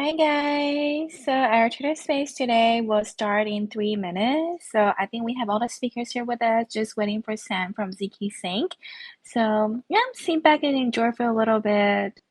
Hi guys. So our Twitter space today will start in 3 minutes. So I think we have all the speakers here with us, just waiting for Sam from ZKsync. So yeah, sit back and enjoy for a little bit.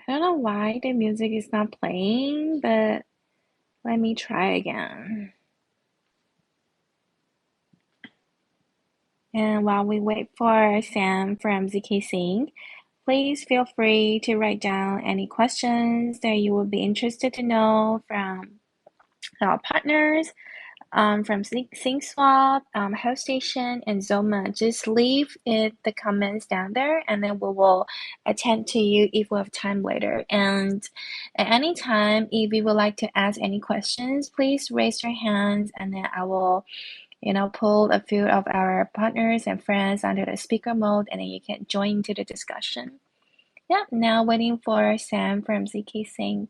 I don't know why the music is not playing, but let me try again. And while we wait for Sam from ZKsync, please feel free to write down any questions that you would be interested to know from our partners from SyncSwap, Holdstation, and Zoma. Just leave the comments down there, and then we will attend to you if we have time later. And at any time, if you would like to ask any questions, please raise your hands, and then I will, pull a few of our partners and friends under the speaker mode, and then you can join into the discussion. Yeah, now waiting for Sam from ZKsync.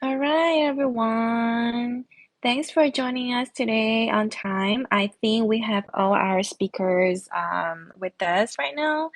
All right, everyone. Thanks for joining us today on time. I think we have all our speakers with us right now.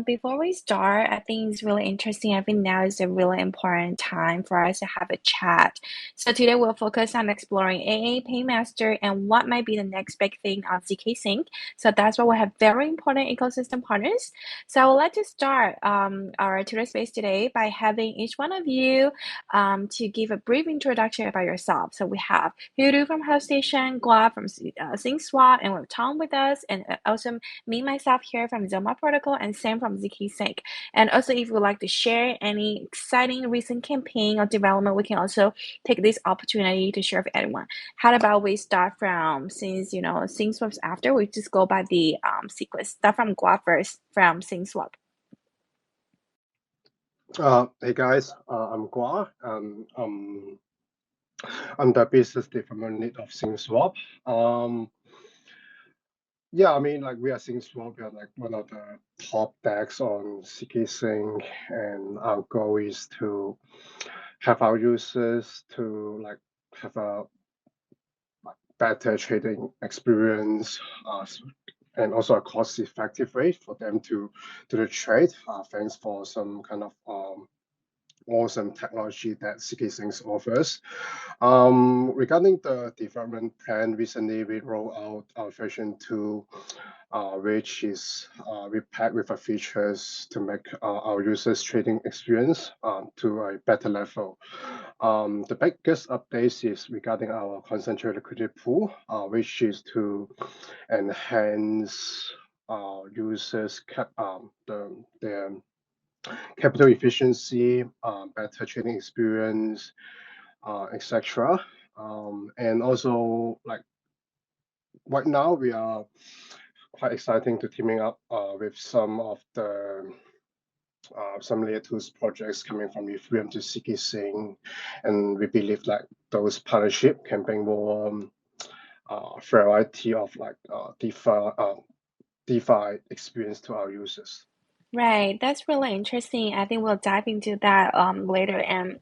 Before we start, I think it's really interesting. I think now is a really important time for us to have a chat. So today we'll focus on exploring AA, Paymaster, and what might be the next big thing on ZKsync. So that's why we have very important ecosystem partners. So I would like to start our Twitter space today by having each one of you to give a brief introduction about yourself. So we have Hudu from Holdstation, Gua from SyncSwap, and we have Tom with us, and also me, myself here from Zoma Protocol, and Sam from ZKsync. And also, if you would like to share any exciting recent campaign or development, we can also take this opportunity to share with everyone. How about we start from, since, SyncSwap's after, we just go by the sequence. Start from Gua first, from SyncSwap. Hey guys, I'm Gua. I'm the business development lead of SyncSwap. Yeah, I mean, like we are SyncSwap, we are like one of the top decks on ZKsync, and our goal is to have our users to like have a better trading experience, and also a cost-effective way for them to do the trade. Thanks for some kind of awesome technology that ZKsync offers. Regarding the development plan, recently we rolled out our version 2, which is repacked with features to make our users' trading experience to a better level. The biggest update is regarding our concentrated liquidity pool, which is to enhance users' their capital efficiency, better trading experience, etc. And also, like right now, we are quite exciting to teaming up with some of the some layer 2 projects coming from Ethereum to ZKsync, and we believe like those partnership can bring more variety of like DeFi experience to our users. Right, that's really interesting. I think we'll dive into that later. And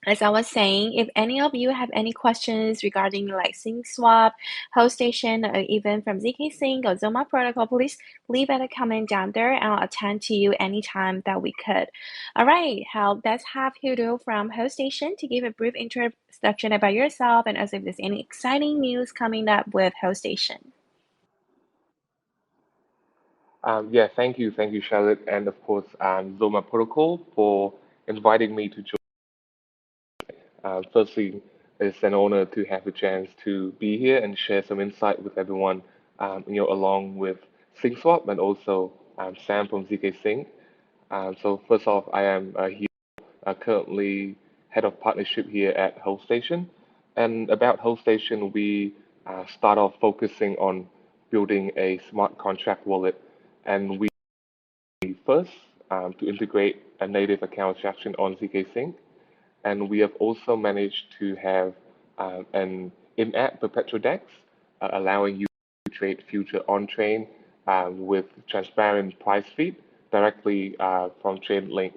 as I was saying, if any of you have any questions regarding like Sync Swap, Holdstation, or even from ZKsync or Zoma Protocol, please leave a comment down there and I'll attend to you anytime that we could. All right, let's have Hudo from Holdstation to give a brief introduction about yourself and also if there's any exciting news coming up with Holdstation. Yeah, thank you, Charlotte, and of course, Zoma Protocol for inviting me to join. Firstly, it's an honor to have the chance to be here and share some insight with everyone, along with SyncSwap and also Sam from ZKSync. So first off, I am here currently head of partnership here at Holdstation. And about Holdstation, we start off focusing on building a smart contract wallet, and we first to integrate a native account abstraction on ZKsync, and we have also managed to have an in-app perpetual DEX, allowing you to trade future on-chain with transparent price feed directly from Chainlink.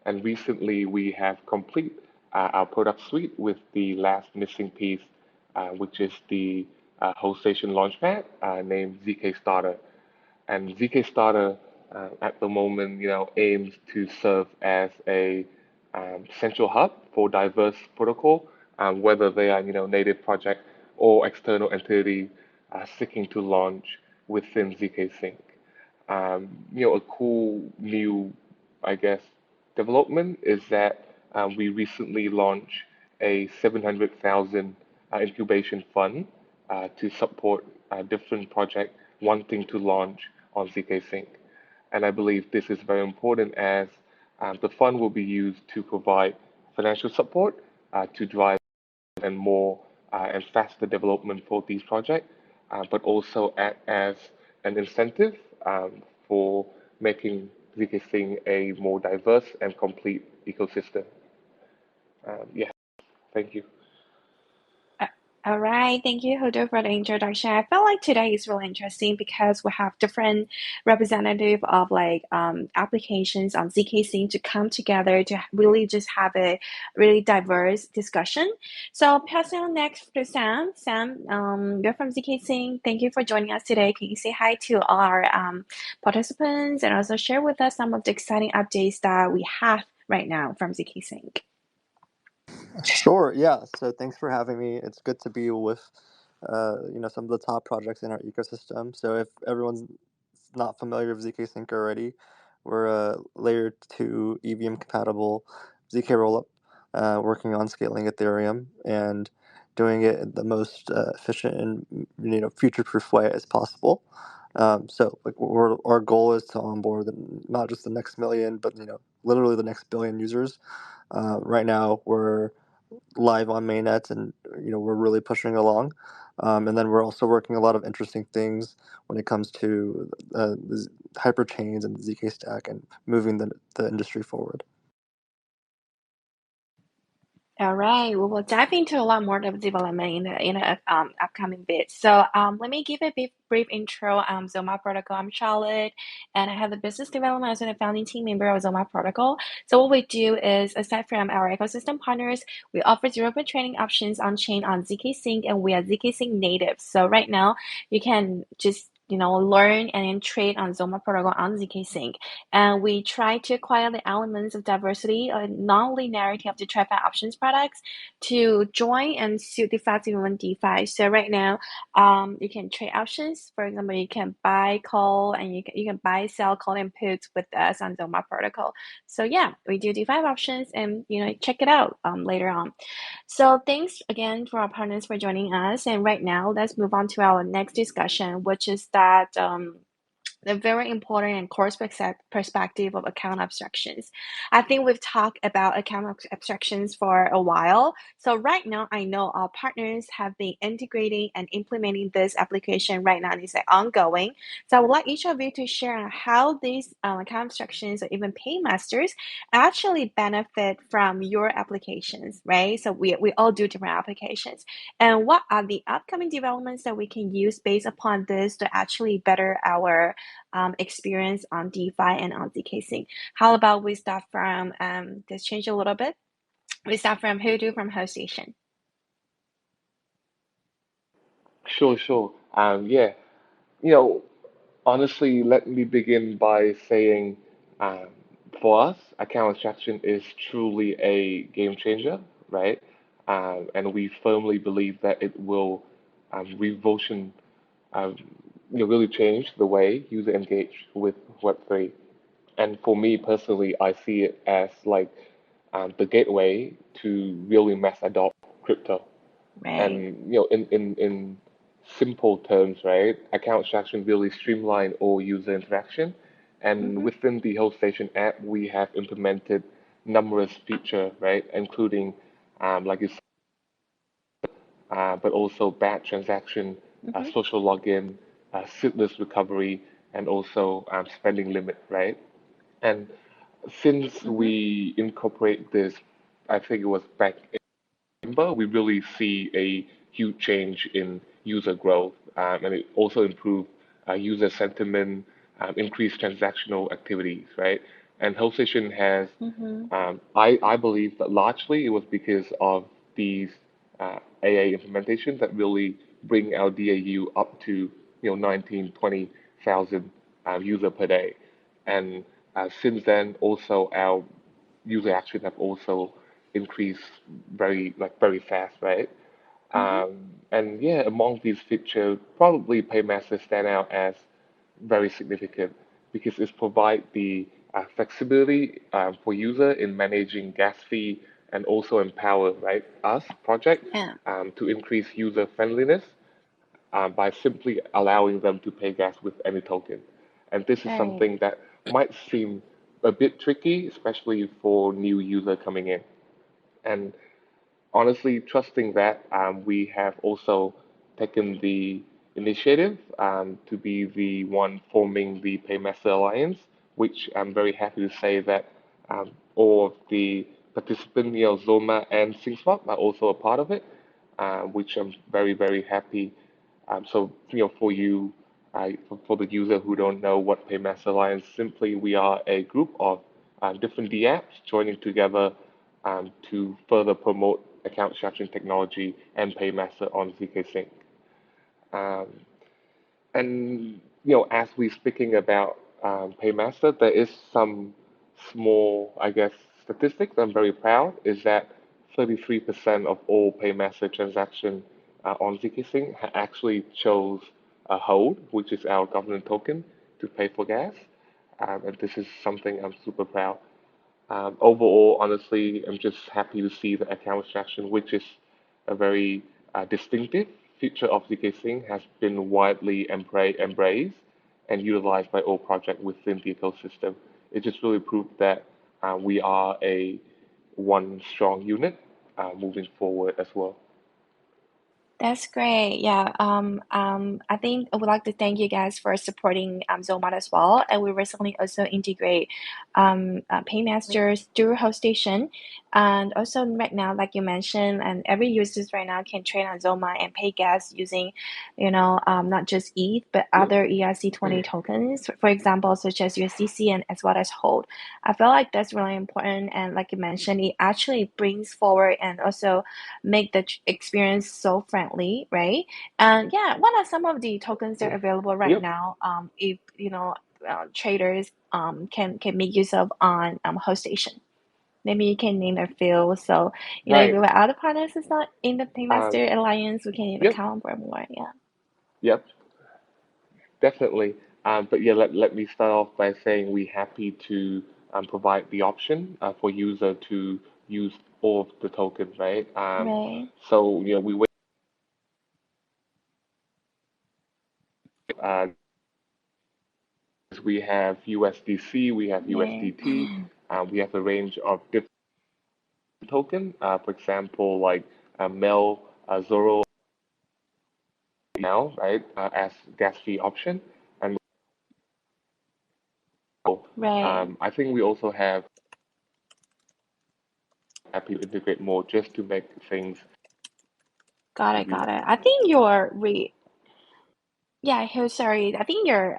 And recently, we have complete our product suite with the last missing piece, which is the host station launchpad named ZK Starter. And ZK Starter at the moment, aims to serve as a central hub for diverse protocol, whether they are, native project or external entity seeking to launch within ZK-Sync. A cool new, I guess, development is that we recently launched a 700,000 incubation fund to support different projects wanting to launch on ZK-Sync. And I believe this is very important as the fund will be used to provide financial support to drive and more and faster development for these projects, but also act as an incentive for making ZKSync a more diverse and complete ecosystem. Yeah, thank you. Uh, All right, thank you, Hodo, for the introduction. I felt like today is really interesting because we have different representative of like applications on ZKSync to come together to really just have a really diverse discussion. So passing on next to Sam. Sam, you're from ZKSync. Thank you for joining us today. Can you say hi to our participants and also share with us some of the exciting updates that we have right now from ZKSync? Sure, yeah. So thanks for having me. It's good to be with, some of the top projects in our ecosystem. So if everyone's not familiar with ZK-Sync already, we're a layer 2 EVM compatible ZK rollup, working on scaling Ethereum and doing it in the most efficient and future-proof way as possible. So like our goal is to onboard not just the next million, but literally the next billion users. Right now we're live on mainnet, and we're really pushing along. And then we're also working a lot of interesting things when it comes to the hyper chains and the ZK stack and moving the industry forward. All right, we will dive into a lot more of development in the upcoming bit. So let me give a brief intro. Zoma Protocol. I'm Charlotte, and I have the business development as a founding team member of Zoma Protocol. So what we do is, aside from our ecosystem partners, we offer 0% trading options on chain on ZK Sync, and we are ZK Sync native. So right now, you can just learn and then trade on Zoma protocol on ZKsync. And we try to acquire the elements of diversity and non-linearity of the TradFi options products to join and suit the fast-moving DeFi. So right now, you can trade options. For example, you can buy call and you can buy, sell call and puts with us on Zoma protocol. So yeah, we do DeFi options, and check it out later on. So thanks again for our partners for joining us. And right now, let's move on to our next discussion, which is that the very important and core perspective of account abstractions. I think we've talked about account abstractions for a while. So right now, I know our partners have been integrating and implementing this application right now, and it's ongoing. So I would like each of you to share how these account abstractions or even paymasters actually benefit from your applications, right? So we all do different applications. And what are the upcoming developments that we can use based upon this to actually better our experience on DeFi and on ZKsync? How about we start from, let's change a little bit. We start from Hoodoo from Holdstation. Sure. Yeah, honestly, let me begin by saying, um, for us, account abstraction is truly a game changer, right? And we firmly believe that it will revolution, um, really change the way users engage with Web3. And for me personally, I see it as like the gateway to really mass adopt crypto. Right. And in simple terms, right, account abstraction really streamline all user interaction. And Mm-hmm. within the Holdstation app, we have implemented numerous feature, right, including like you said, but also batch transaction, Mm-hmm. social login, seedless recovery, and also spending limit, right? And since Mm-hmm. we incorporate this, I think it was back December, we really see a huge change in user growth, and it also improved user sentiment, increased transactional activities, right? And Hostation has, Mm-hmm. I believe that largely it was because of these AA implementations that really bring our DAU up to 19, 20,000 user per day. And since then, also our user actions have also increased very fast, right? Mm-hmm. And yeah, among these features, probably Paymaster stand out as very significant because it provides the flexibility for user in managing gas fee and also empower right us project Yeah. to increase user friendliness by simply allowing them to pay gas with any token. And this is Right. something that might seem a bit tricky, especially for new user coming in. And honestly, trusting that we have also taken the initiative to be the one forming the Paymaster Alliance, which I'm very happy to say that all of the participants, Zoma and SingSwap, are also a part of it, which I'm very happy. So, for you, for the user who don't know what Paymaster Alliance, simply we are a group of different D apps joining together to further promote account structuring technology and Paymaster on ZKsync. Um, and as we're speaking about Paymaster, there is some small, I guess, statistics I'm very proud is that 33% of all Paymaster transactions on ZKsync actually chose Hold, which is our governance token, to pay for gas. And this is something I'm super proud. Overall, honestly, I'm just happy to see the account abstraction, which is a very distinctive feature of ZKsync, has been widely embraced and utilized by all projects within the ecosystem. It just really proved that we are a one strong unit moving forward as well. That's great. Yeah. I think I would like to thank you guys for supporting Zomat as well. And we recently also integrate Paymasters through Holdstation. And also right now, like you mentioned, and every users right now can trade on Zoma and pay gas using, not just ETH, but other ERC20 tokens, for example, such as USDC and as well as Hold. I feel like that's really important. And like you mentioned, it actually brings forward and also make the experience so friendly, right? And yeah, what are some of the tokens that are available right Yep. now? If traders can make use of on Holdstation. Maybe you can name a few. So if Right. your other partners is not in the Um, Paymaster alliance, we can yep. account for more. Yeah. Yep. Definitely. But yeah, let me start off by saying we're happy to provide the option for user to use all of the tokens, right? Right. So uh, we have USDC, we have Yeah. USDT, we have a range of different token. For example, like Mel, Zoro now, right, as gas fee option, and Right. I think we also have happy to integrate more just to make things Got it. easy. Got it. I think your re Yeah, sorry. I think your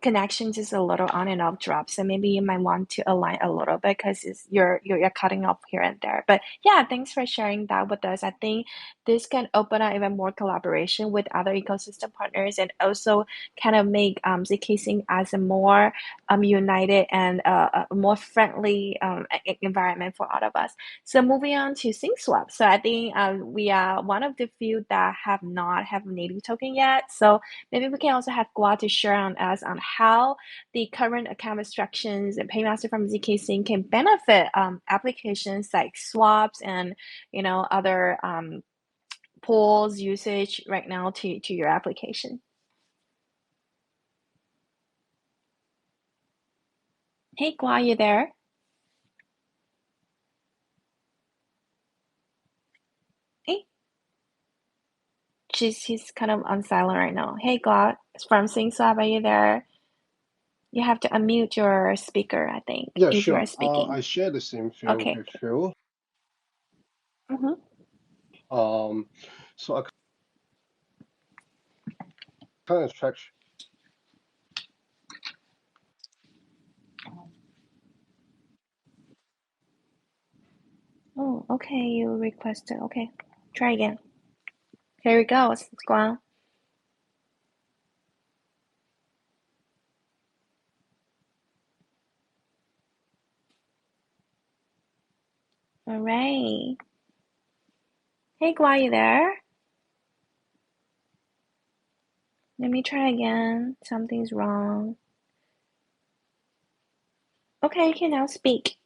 connections is a little on and off drop, so maybe you might want to align a little bit because you're cutting off here and there. But yeah, thanks for sharing that with us. I think this can open up even more collaboration with other ecosystem partners and also kind of make ZKsync as a more united and a more friendly environment for all of us. So moving on to SyncSwap. So I think we are one of the few that have native token yet. So maybe we can also have Gua to share on us on how the current account restrictions and Paymaster from ZKsync can benefit applications like swaps and other pools usage right now to your application. Hey Gua, you there? Hey, he's kind of on silent right now. Hey Gua, it's from SyncSwap, are you there? You have to unmute your speaker, I think, Yeah, if you are sure. speaking. I share the same field Okay. with you. Mm-hmm. Um, so I kind of track. Oh, okay, you requested. Okay, try again. Here we go. It's gone. All right. Hey, Gua, you there? Let me try again. Something's wrong. Okay, you can now speak.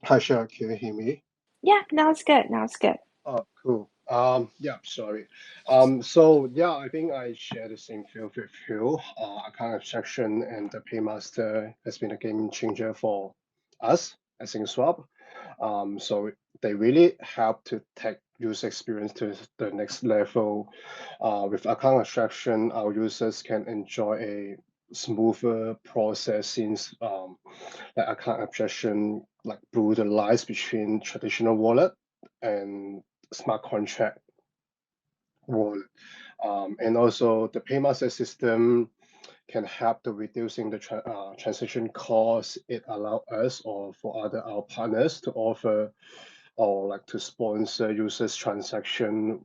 Hi, Shah, can you hear me? Yeah, now it's good. Now it's good. Oh, cool. Yeah, sorry. So yeah, I think I share the same field with you. Account abstraction and the Paymaster has been a game changer for us at SingSwap. So they really help to take user experience to the next level. With account abstraction, our users can enjoy a smoother process since like account abstraction like blur the lines between traditional wallet and smart contract wallet. And also the Paymaster system can help to reducing the transaction costs. It allow us or for other our partners to offer or like to sponsor users transaction,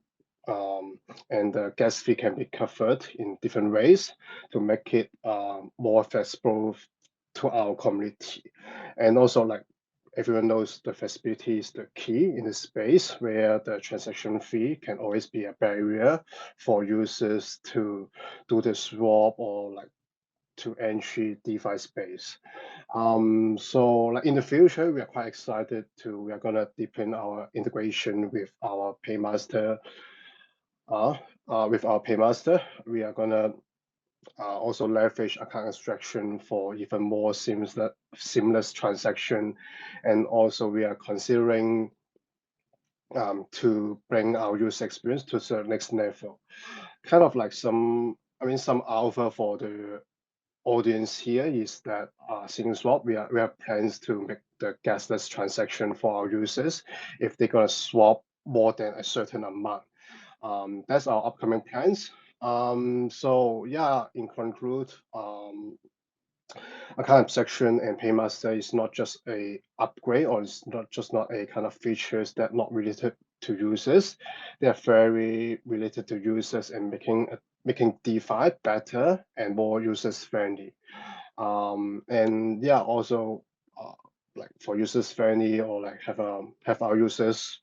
and the gas fee can be covered in different ways to make it more accessible to our community. And also like everyone knows the flexibility is the key in the space where the transaction fee can always be a barrier for users to do the swap or like to entry DeFi space. So like in the future, we are quite excited we are gonna deepen our integration with our Paymaster. We are gonna also leverage account extraction for even more seamless transaction, and also we are considering to bring our user experience to the next level. Kind of like some alpha for the audience here is that SingSwap, we have plans to make the gasless transaction for our users if they're gonna swap more than a certain amount. That's our upcoming plans. So yeah, in conclude, account abstraction and Paymaster is not just a upgrade, or it's not a kind of features that not related to users. They are very related to users and making DeFi better and more users friendly. And yeah, also like for users friendly, or like have our users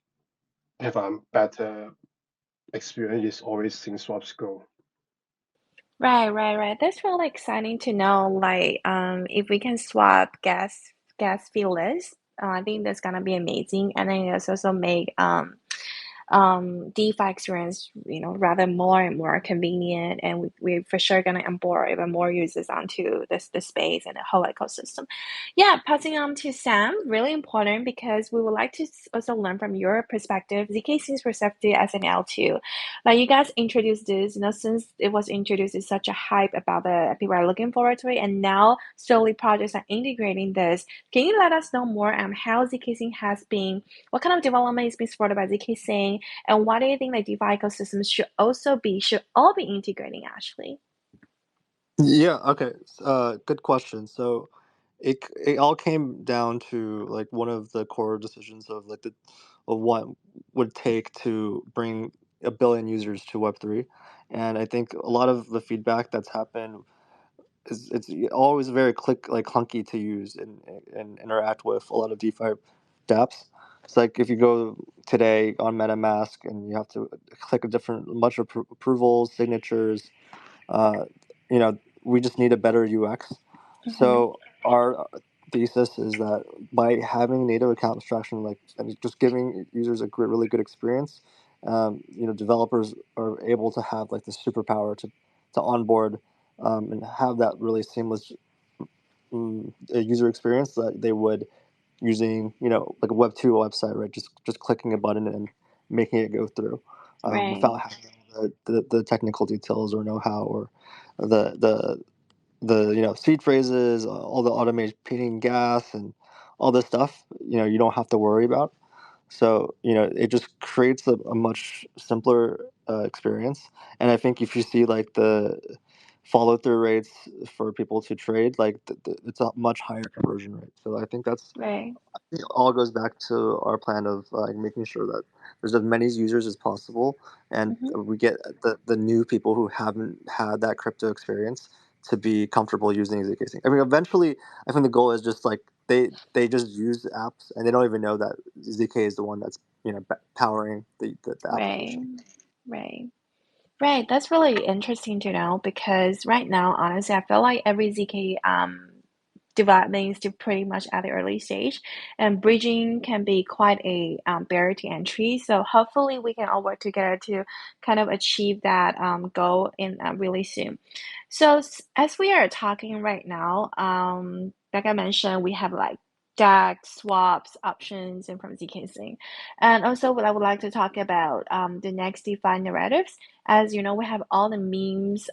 have a better experience, is always SingSwap's goal. Right. That's really exciting to know. Like, if we can swap gas fee list, I think that's gonna be amazing. And then it's also make DeFi experience, rather more and more convenient, and we're for sure gonna onboard even more users onto this space and the whole ecosystem. Yeah, passing on to Sam, really important because we would like to also learn from your perspective. ZKsync perspective as an L2. Like you guys introduced this, since it was introduced, it's such a hype about the people are looking forward to it, and now slowly projects are integrating this. Can you let us know more on how ZKsync has been, what kind of development is being supported by ZKsync, and why do you think the DeFi ecosystems should all be integrating actually? Yeah, okay. Good question. So it all came down to like one of the core decisions of like the of what would take to bring a billion users to Web3. And I think a lot of the feedback that's happened is it's always very clunky to use and interact with a lot of DeFi dApps. It's like if you go today on MetaMask and you have to click a different bunch of approvals, signatures, uh, you know, we just need a better UX. Mm-hmm. So our thesis is that by having native account abstraction, like and just giving users a really good experience, developers are able to have like the superpower to onboard and have that really seamless user experience that they would using like a Web2 website, right? Just clicking a button and making it go through Right. without having the technical details or know-how or the the the seed phrases, all the automated painting gas and all this stuff. You don't have to worry about. So it just creates a much simpler experience. And I think if you see like the follow through rates for people to trade, like it's a much higher conversion rate. So I think that's Right. it all goes back to our plan of making sure that there's as many users as possible, and Mm-hmm. we get the new people who haven't had that crypto experience to be comfortable using ZK I mean, eventually, I think the goal is just like they just use apps and they don't even know that ZK is the one that's powering the Right. application. Right. Right. That's really interesting to know because right now, honestly, I feel like every ZK development is still pretty much at the early stage, and bridging can be quite a barrier to entry. So hopefully, we can all work together to kind of achieve that goal in really soon. So as we are talking right now, like I mentioned, we have like DAX, swaps, options, and from ZKsync. And also, what I would like to talk about the next DeFi narratives. As you know, we have all the memes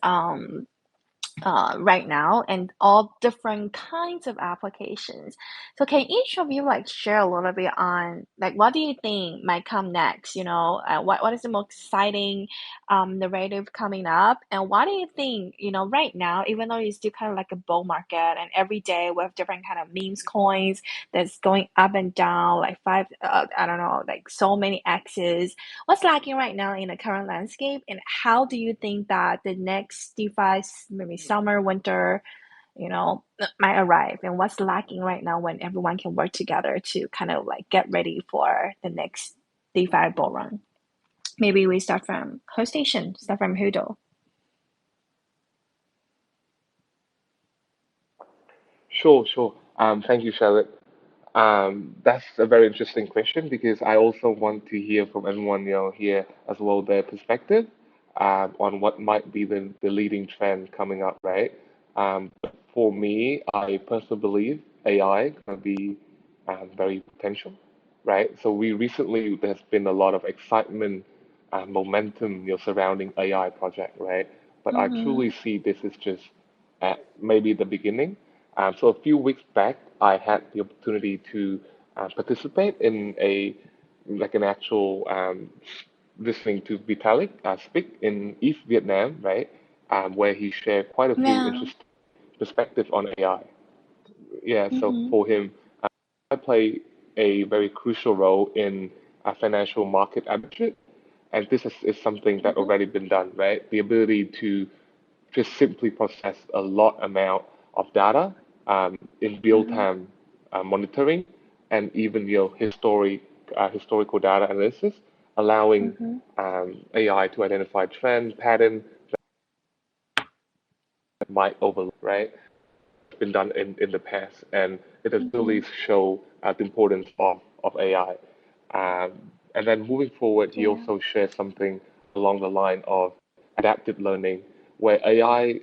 right now and all different kinds of applications. So can each of you like share a little bit on like what do you think might come next? What is the most exciting narrative coming up, and why do you think right now, even though it's still kind of like a bull market and every day we have different kind of memes coins that's going up and down like five I don't know, like so many X's. What's lacking right now in the current landscape, and how do you think that the next DeFi, maybe summer, winter, might arrive? And what's lacking right now when everyone can work together to kind of like get ready for the next DeFi bull run? Maybe we start from Holdstation, start from Hudo. Sure. Thank you, Charlotte. That's a very interesting question because I also want to hear from everyone, here as well, their perspective on what might be the leading trend coming up, right? But for me, I personally believe AI gonna be very potential, right? So we recently there's been a lot of excitement, momentum, surrounding AI project, right? But I Mm-hmm. truly see this is just at maybe the beginning. So a few weeks back, I had the opportunity to participate in an actual listening to Vitalik speak in East Vietnam, right? Where he shared quite a few Yeah. interesting perspective on AI. Yeah, so Mm-hmm. for him, I play a very crucial role in a financial market arbitrage, and is something that Mm-hmm. already been done, right? The ability to just simply process a lot amount of data in real Mm-hmm. time monitoring and even historical data analysis, allowing Mm-hmm. AI to identify trend pattern that might overlap, right? Been done in the past, and it has Mm-hmm. really show the importance of AI. And then moving forward, he Yeah. also shares something along the line of adaptive learning, where AI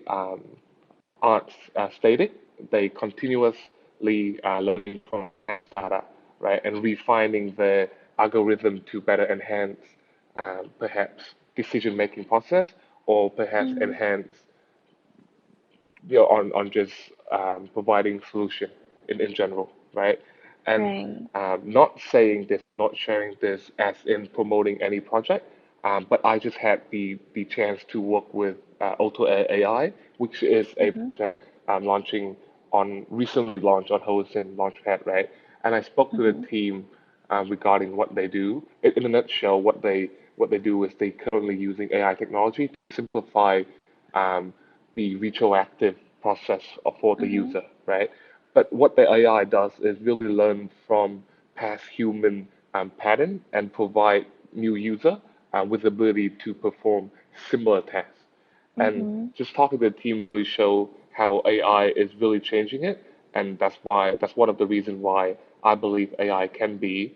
aren't static; they continuously learning from past data, right, and refining the algorithm to better enhance perhaps decision-making process or perhaps Mm-hmm. enhance on just providing solution in general, right? And Right. not saying this, not sharing this as in promoting any project, but I just had the chance to work with Auto AI, which is a Mm-hmm. project launching on recently launched on Holdstation Launchpad, right? And I spoke to the Mm-hmm. team regarding what they do. In a nutshell, what they do is they currently using AI technology to simplify um, the retroactive process for the Mm-hmm. user, right? But what the AI does is really learn from past human pattern and provide new user with the ability to perform similar tasks. And Mm-hmm. just talking to the team to show how AI is really changing it, and that's one of the reasons why I believe AI can be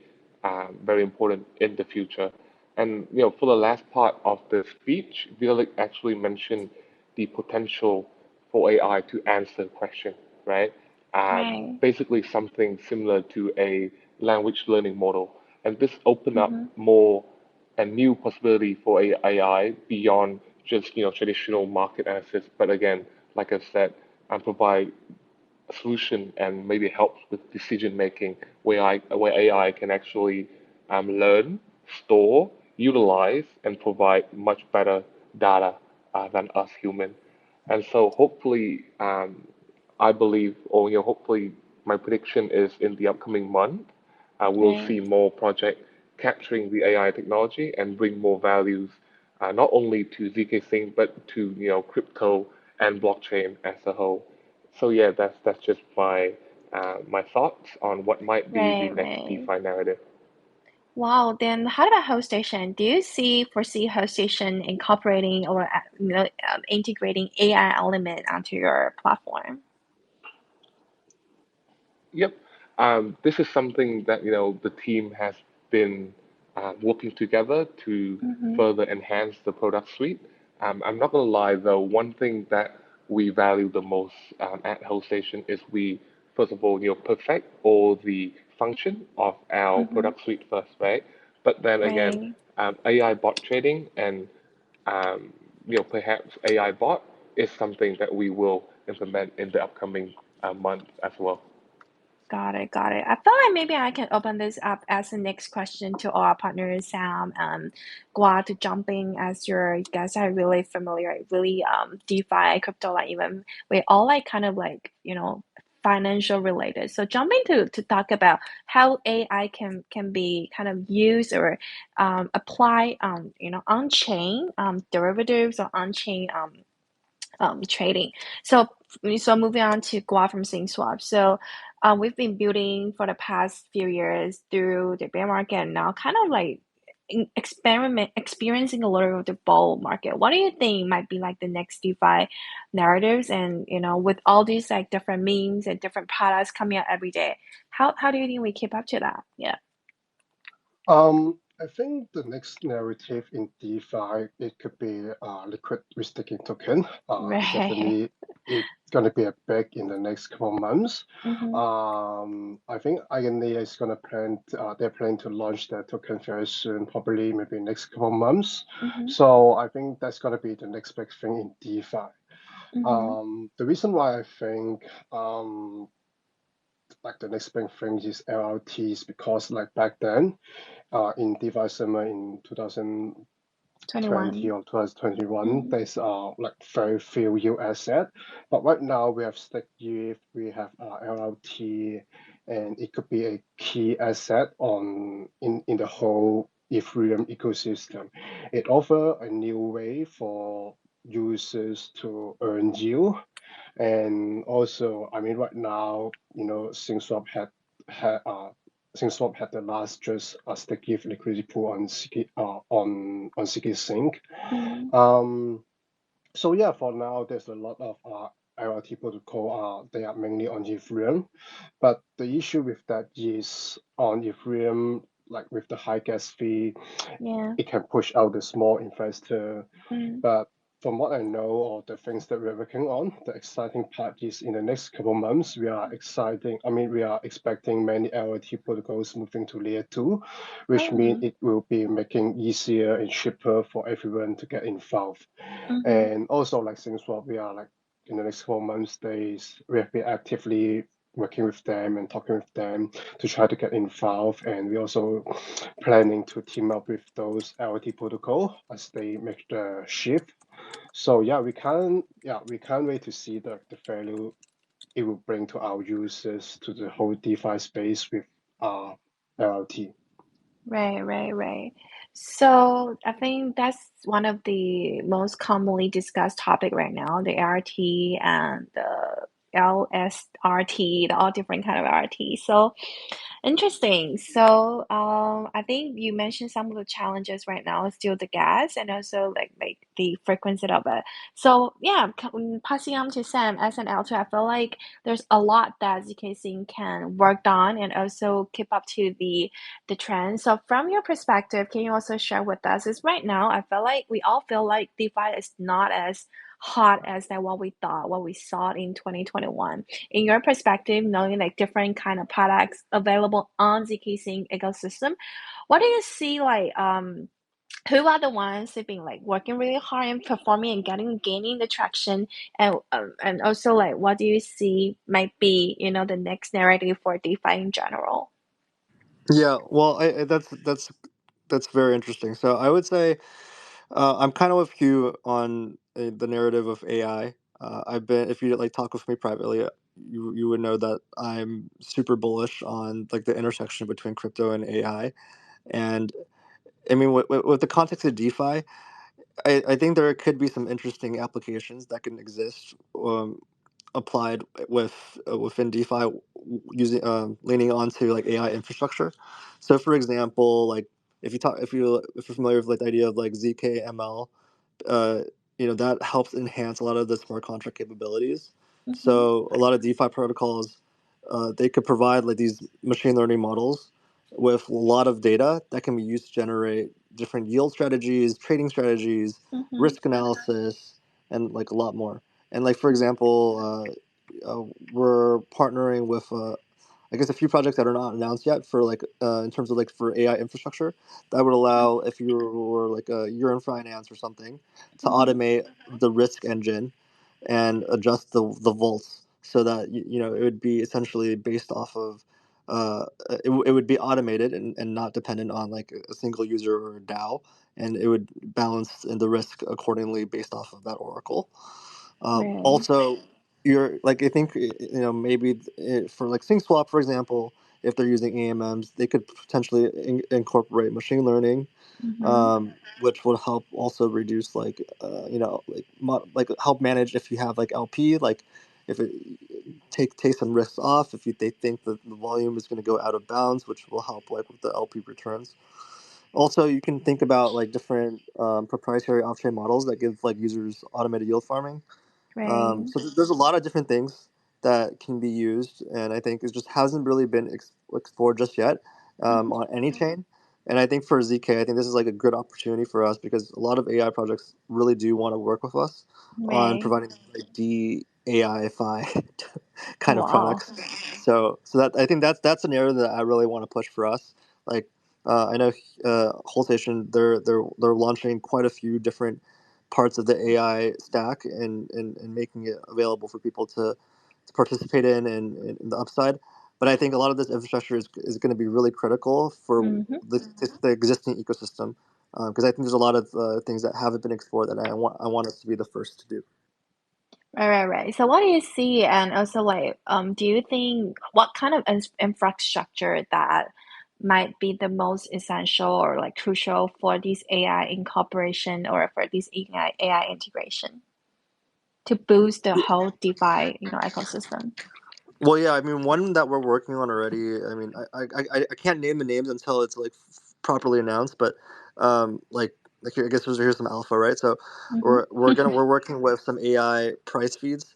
very important in the future. And for the last part of the speech, Vitalik actually mentioned the potential for AI to answer question, right? Right. Basically something similar to a language learning model. And this opened up Mm-hmm. more a new possibility for AI beyond just traditional market analysis. But again, like I said, provide a solution and maybe helps with decision making where AI can actually learn, store, utilize, and provide much better data than us human. And so hopefully, I believe, or hopefully, my prediction is in the upcoming month, we'll Right. see more project capturing the AI technology and bring more values, not only to ZKsync but to crypto and blockchain as a whole. So yeah, that's just my thoughts on what might be the Right. next Right. DeFi narrative. Wow, then how about Holdstation? Do you foresee Holdstation incorporating or integrating AI element onto your platform? Yep. This is something that the team has been working together to Mm-hmm. further enhance the product suite. I'm not gonna lie though, one thing that we value the most at Holdstation is we first of all perfect all the function of our Mm-hmm. product suite first, right? But then again, Right. AI bot trading and um, perhaps AI bot is something that we will implement in the upcoming month as well. Got it, got it. I feel like maybe I can open this up as the next question to all our partners, Sam and Gua, to jump in as you guys are really familiar, really DeFi, crypto, like even we all like kind of like, financial related. So jumping to talk about how AI can be kind of used or apply on chain derivatives or on chain trading. So, so moving on to Gua from SingSwap. So, we've been building for the past few years through the bear market and now kind of like experiencing a little of the bull market. What do you think might be like the next DeFi narratives? And with all these like different memes and different products coming out every day, how do you think we keep up to that? Yeah. I think the next narrative in DeFi, it could be liquid risk-taking token. It Right. definitely it's going to be a big in the next couple of months. Mm-hmm. I think INA is going to they're planning to launch their token very soon, probably maybe next couple of months. Mm-hmm. So I think that's going to be the next big thing in DeFi. Mm-hmm. The reason why I think like the next big thing is LLTs because like back then in DeFi summer in 2000. 21. or 2021, Mm-hmm. there's like very few yield asset. But right now we have stake yield, we have LLT, and it could be a key asset in the whole Ethereum ecosystem. It offers a new way for users to earn yield. And also, I mean, right now, SingSwap had the largest stake yield liquidity pool on ZKsync. Mm-hmm. So yeah, for now, there's a lot of IoT protocol. They are mainly on Ethereum, but the issue with that is on Ethereum, like with the high gas fee, Yeah. it can push out the small investor. Mm-hmm. But from what I know, or the things that we're working on, the exciting part is in the next couple months, we are expecting many IoT protocols moving to layer 2, which means Oh. it will be making easier and cheaper for everyone to get involved. Mm-hmm. And also, like SingSwap, we are like in the next 4 months, we have been actively working with them and talking with them to try to get involved. And we're also planning to team up with those IoT protocol as they make the shift. So yeah, we can't wait to see the value it will bring to our users to the whole DeFi space with IoT. Right. So I think that's one of the most commonly discussed topic right now, the RT and the LSRT, the all different kind of RT. So interesting. So, I think you mentioned some of the challenges right now is still the gas and also like the frequency of it. So, yeah, passing on to Sam as an L2, I feel like there's a lot that ZKSync can work on and also keep up to the trend. So, from your perspective, can you also share with us? Is right now, I feel like we all feel like DeFi is not as hot as that what we thought, what we saw in 2021 in your perspective, knowing like different kind of products available on ZKsync ecosystem, what do you see like who are the ones who've been like working really hard and performing and gaining the traction and also like what do you see might be the next narrative for DeFi in general? Yeah, well, that's very interesting. So I would say I'm kind of with you on the narrative of AI. I've been, if you like talk with me privately, you would know that I'm super bullish on like the intersection between crypto and AI. And I mean, with the context of DeFi, I think there could be some interesting applications that can exist applied within DeFi using leaning onto like AI infrastructure. So, for example, like if you're familiar with like the idea of like ZKML, uh, that helps enhance a lot of the smart contract capabilities. Mm-hmm. So a lot of DeFi protocols, they could provide like these machine learning models with a lot of data that can be used to generate different yield strategies, trading strategies, Mm-hmm. risk analysis, and like a lot more. And like for example, we're partnering with I guess a few projects that are not announced yet for like in terms of like for AI infrastructure that would allow if you were like you're in finance or something to Mm-hmm. automate the risk engine and adjust the volts so that it would be essentially based off of it would be automated and not dependent on like a single user or a DAO, and it would balance in the risk accordingly based off of that oracle. Right. Also, you're like I think maybe for like SyncSwap, for example, if they're using AMMs, they could potentially incorporate machine learning, Mm-hmm. which would help also reduce like like help manage if you have like LP, like if it take some risks off if they think that the volume is going to go out of bounds, which will help like with the LP returns. Also, you can think about like different proprietary off-chain models that give like users automated yield farming. Right. So there's a lot of different things that can be used, and I think it just hasn't really been explored just yet Mm-hmm. on any chain. And I think for ZK, I think this is like a good opportunity for us because a lot of AI projects really do want to work with us on Right. providing like de AI-fi kind of Wow. products. So that I think that's an area that I really want to push for us. Like I know Holdstation, they're launching quite a few different parts of the AI stack and making it available for people to participate in the upside. But I think a lot of this infrastructure is going to be really critical for Mm-hmm. the existing ecosystem because I think there's a lot of things that haven't been explored that I want us to be the first to do. Right. So what do you see, and also like, do you think what kind of infrastructure that might be the most essential or like crucial for this AI incorporation or for this AI integration to boost the whole DeFi, ecosystem? Well, yeah, I mean, one that we're working on already. I mean, I can't name the names until it's like properly announced, but like I guess here's some alpha, right? So Mm-hmm. we're working with some AI price feeds,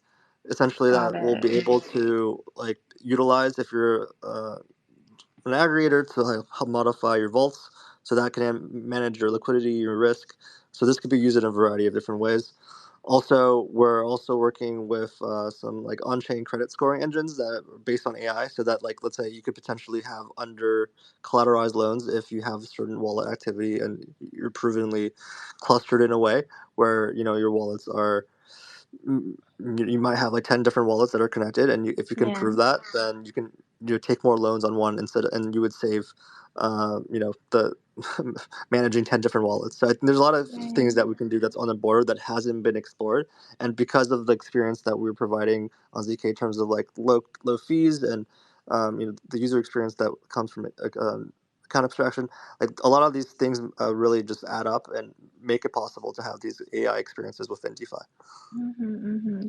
essentially Got that will it. be able to like utilize if you're an aggregator to like, help modify your vaults, so that can manage your liquidity, your risk. So this could be used in a variety of different ways. Also, we're also working with some like on-chain credit scoring engines that are based on AI, so that like let's say you could potentially have under collateralized loans if you have certain wallet activity and you're provenly clustered in a way where your wallets are you might have like 10 different wallets that are connected, and if you can Yeah. prove that, then you can take more loans on one instead and you would save the managing 10 different wallets. So I think there's a lot of things Right. that we can do that's on the board that hasn't been explored, and because of the experience that we're providing on ZK in terms of like low fees and the user experience that comes from account abstraction, like a lot of these things really just add up and make it possible to have these AI experiences within DeFi.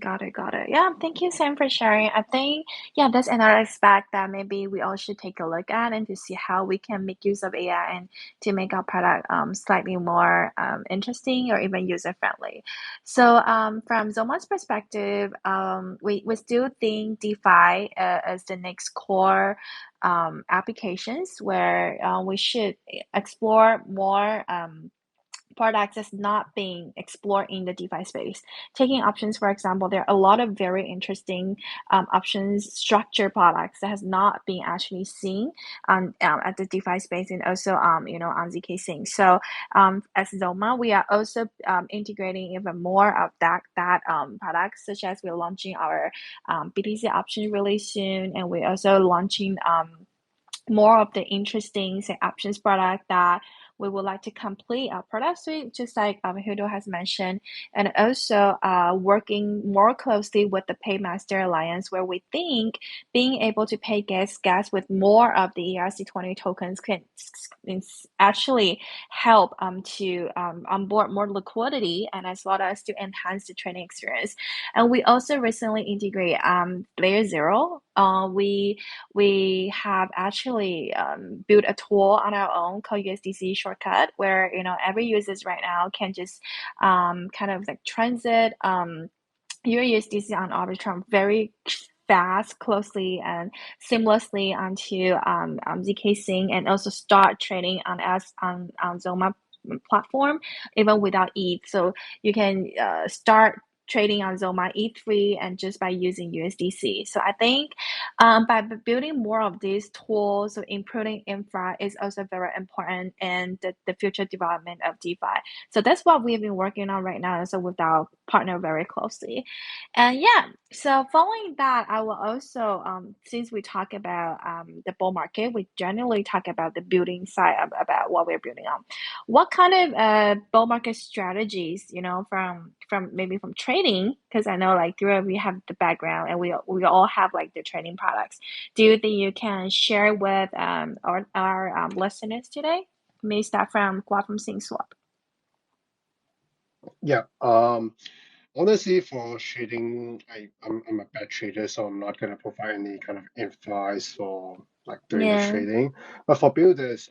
Got it, got it. Yeah, thank you, Sam, for sharing. I think, yeah, that's another aspect that maybe we all should take a look at and to see how we can make use of AI and to make our product slightly more interesting or even user friendly. So, from Zoma's perspective, we still think DeFi as the next core applications where we should explore more. Products that's not being explored in the DeFi space. Taking options, for example, there are a lot of very interesting options structure products that has not been actually seen on at the DeFi space and also on ZKsync. So as Zoma, we are also integrating even more of that products, such as we're launching our BTC options really soon, and we're also launching more of the interesting say options product that we would like to complete our product suite, just like Hudo has mentioned, and also working more closely with the Paymaster Alliance, where we think being able to pay gas with more of the ERC20 tokens can actually help to onboard more liquidity and as well as to enhance the trading experience. And we also recently integrate Layer Zero. We have actually built a tool on our own called USDC Shortcut, where every users right now can just kind of like transit your USDC on Arbitrum very fast, closely, and seamlessly onto ZKsync, and also start trading on us on Zoma platform even without ETH. So you can start trading on Zoma ETH-free and just by using USDC. So I think by building more of these tools, so improving infra is also very important in the future development of DeFi. So that's what we've been working on right now, so with our partner very closely. And yeah, so following that, I will also, since we talk about the bull market, we generally talk about the building side about what we're building on. What kind of bull market strategies, from maybe from trading, because I know like three of you have the background and we all have like the trading products. Do you think you can share with our listeners today? May start from Gua from SingSwap. Yeah. Honestly, for trading, I'm a bad trader, so I'm not gonna provide any kind of advice for like doing the Yeah. trading. But for builders,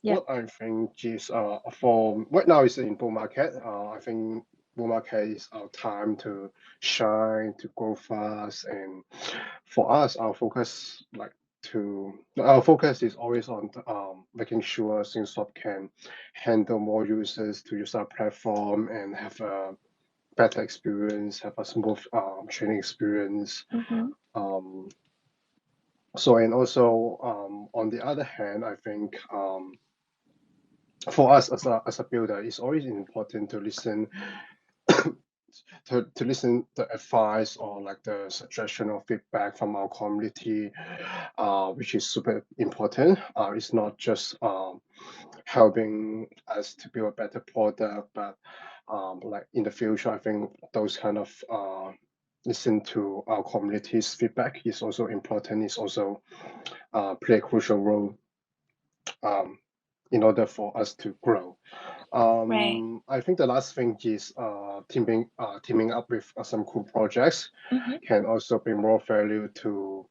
Yep. what I think is for right now is in bull market. I think bull market is our time to shine, to grow fast, and for us, our focus is always on making sure SingSwap can handle more users to use our platform and have a better experience, have a smooth training experience. Mm-hmm. So and also on the other hand, I think for us as a builder, it's always important to listen to listen the advice or like the suggestion or feedback from our community, which is super important. It's not just helping us to build a better product, but like in the future, I think those kind of listen to our community's feedback is also important. It's also play a crucial role in order for us to grow. Right. I think the last thing is teaming up with some cool projects Mm-hmm. can also bring more value to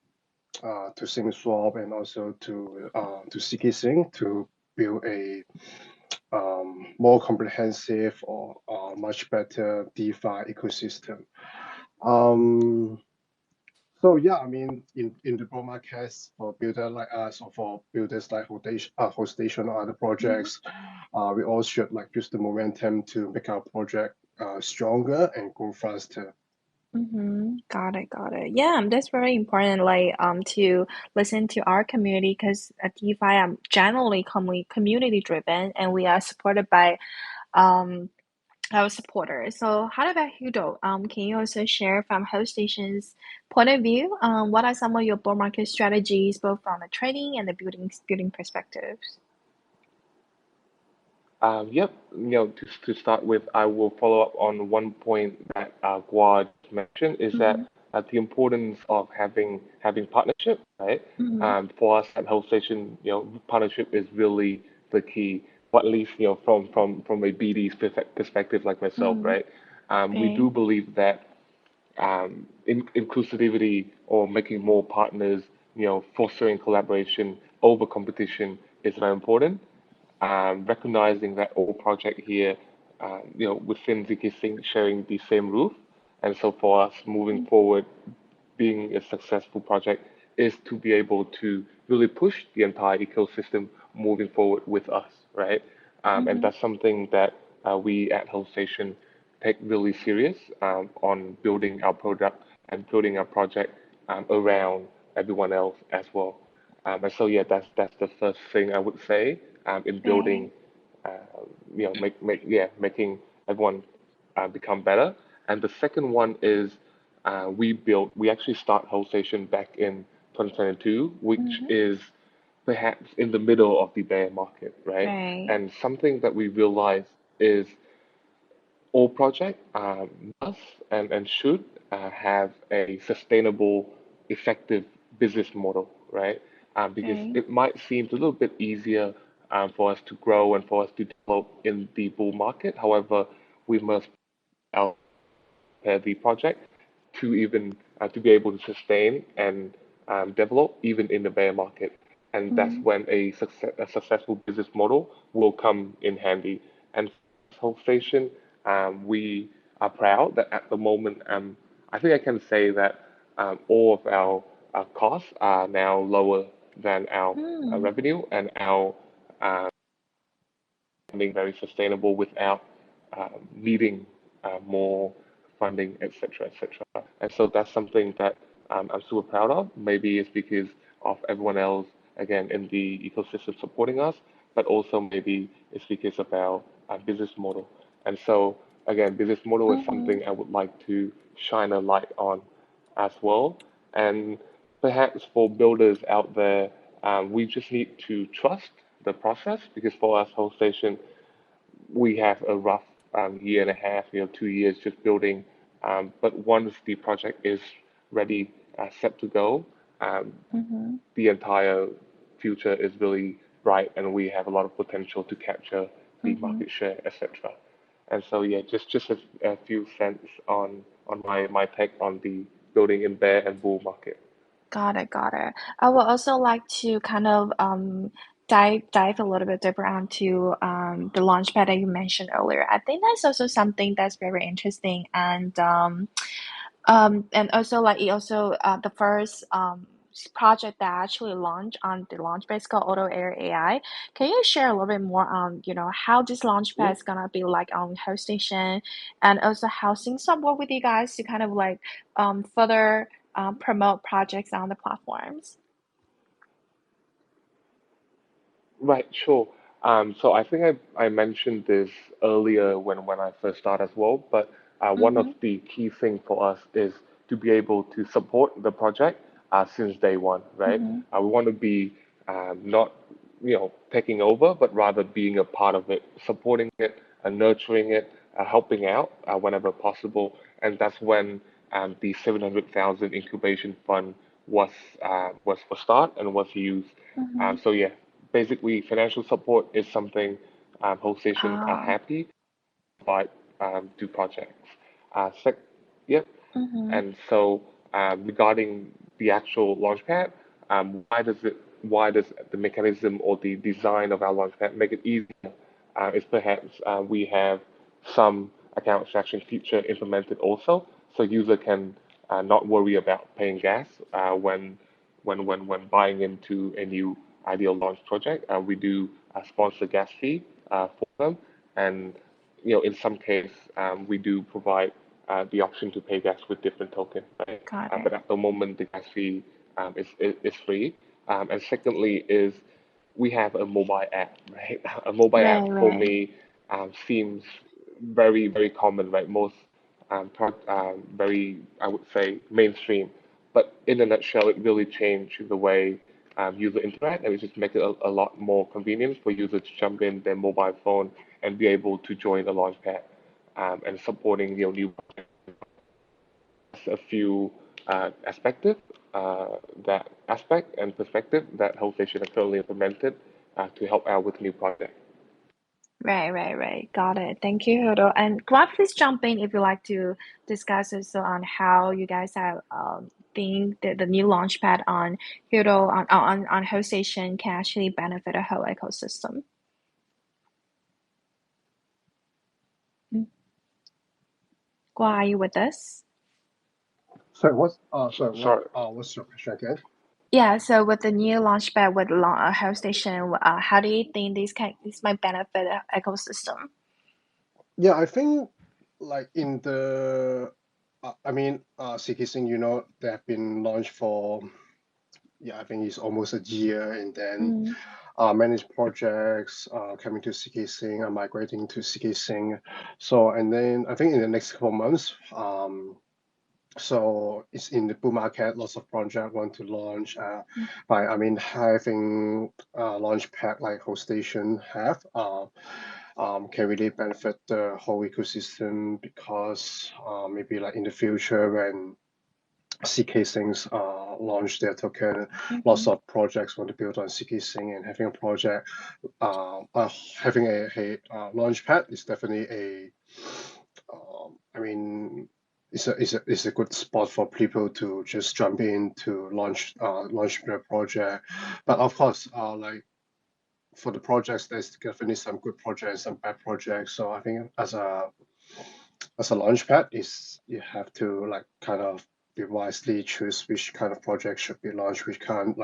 SingSwap and also to ZKsync to build a more comprehensive or much better DeFi ecosystem. Um, so yeah, I mean, in the bull market for builder like us or for builders like Holdstation or other Mm-hmm. projects, we all should like use the momentum to make our project stronger and grow faster. Mm-hmm. Got it, got it. Yeah, that's very important, like to listen to our community because at DeFi generally community driven and we are supported by um our supporters. So how about Hugo? Can you also share from host station's point of view? What are some of your bull market strategies, both from the trading and the building perspectives? Yep. To start with, I will follow up on one point that Guad mentioned is that Mm-hmm. the importance of having partnership, right? Mm-hmm. For us at Holdstation, partnership is really the key. Or at least, from a BD's perspective, like myself, Mm-hmm. right? We Right. do believe that inclusivity or making more partners, fostering collaboration over competition is very important. Recognizing that all project here, within ZKsync sharing the same roof, and so for us moving forward, being a successful project is to be able to really push the entire ecosystem moving forward with us, right? And Mm-hmm. that's something that we at Health Station take really serious on building our product and building our project around everyone else as well. And so yeah, that's the first thing I would say in Right. building, uh, making everyone become better. And the second one is we actually start Whole Station back in 2022, which Mm-hmm. is perhaps in the middle of the bear market, right? Right. And something that we realize is all project must and should have a sustainable, effective business model, right? Because Right. it might seem a little bit easier for us to grow and for us to develop in the bull market. However, we must out the project to be able to sustain and develop even in the bear market. And that's Mm-hmm. when a successful business model will come in handy. And Whole Station, we are proud that at the moment, I think I can say that all of our costs are now lower than our Mm. revenue, and our being very sustainable without needing more funding, etc., etc. And so that's something that I'm super proud of. Maybe it's because of everyone else, again, in the ecosystem supporting us, but also maybe it's because of our business model. And so, again, business model is Mm-hmm. something I would like to shine a light on as well. And perhaps for builders out there, we just need to trust the process because for us, Whole Station, we have a rough year and a half, 2 years just building. But once the project is ready, set to go, um, Mm-hmm. the entire future is really bright, and we have a lot of potential to capture the Mm-hmm. market share, etc. And so, yeah, just a few cents on my take on the building in bear and bull market. Got it, got it. I would also like to kind of dive a little bit deeper onto the launchpad that you mentioned earlier. I think that's also something that's very interesting and also like it also the first project that actually launched on the launchpad is called Auto Air AI. Can you share a little bit more on how this launchpad Mm, is gonna be like on host station and also how things work with you guys to kind of like further promote projects on the platforms? right, sure. So I think I mentioned this earlier when I first started as well, but one of the key things for us is to be able to support the project since day one, right? Mm-hmm. We want to be not, taking over, but rather being a part of it, supporting it, nurturing it, helping out whenever possible. And that's when the 700,000 incubation fund was start and was used. Mm-hmm. So yeah, basically financial support is something Holdstation are Ah. happy to provide to projects. Sec Yep. Mm-hmm. And so, regarding the actual launchpad, why does the mechanism or the design of our launchpad make it easier? Is perhaps we have some account extraction feature implemented also, so user can not worry about paying gas when buying into a new ideal launch project. We do sponsor gas fee for them, and in some case, we do provide the option to pay gas with different token, right? Got But it. at the moment, the gas fee is free. And secondly, is we have a mobile app, right? A mobile app Right, for right. me seems very, very common, right? Most very, I would say, mainstream. But in a nutshell, it really changed the way user interact, and it just make it a lot more convenient for users to jump in their mobile phone and be able to join the launchpad and supporting new a few aspective that aspect and perspective that Holdstation has currently implemented to help out with new projects. Right, right, right. Got it. Thank you, Hudo. And Gwab, please jump in if you'd like to discuss also on how you guys have think that the new launchpad on Hudo on Holdstation can actually benefit a whole ecosystem. Mm. Gwab, are you with us? Sorry, Sorry, what's your question again? Yeah, so with the new launchpad with Holdstation, how do you think this might benefit the ecosystem? Yeah, I think like in the, ZKsync, they have been launched for, I think it's almost a year, and then Mm, managed projects coming to ZKsync and migrating to ZKsync. So, and then I think in the next couple of months, so it's in the bull market, lots of projects want to launch. mm, Having launch pad like Holdstation have can really benefit the whole ecosystem because maybe like in the future when ZKsync launch their token, lots mhm, of projects want to build on ZKsync, and having a project, having a launch pad is definitely I mean, it's a good spot for people to just jump in to launch their project. But of course, like for the projects, there's definitely some good projects, some bad projects. So I think as a launchpad, is you have to like kind of be wisely choose which kind of project should be launched, which can't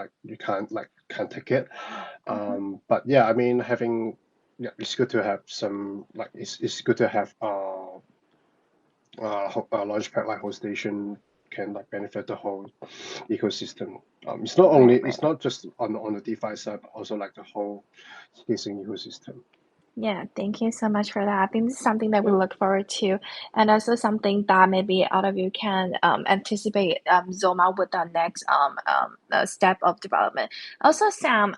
take it. mhm. But yeah, I mean having it's good to have some like it's good to have launchpad like Holdstation can like benefit the whole ecosystem. Right, It's right. not just on the DeFi side, but also like the whole scaling ecosystem. Yeah, thank you so much for that. I think this is something that we look forward to, and also something that maybe all of you can anticipate zoom out with the next step of development. Also, Sam,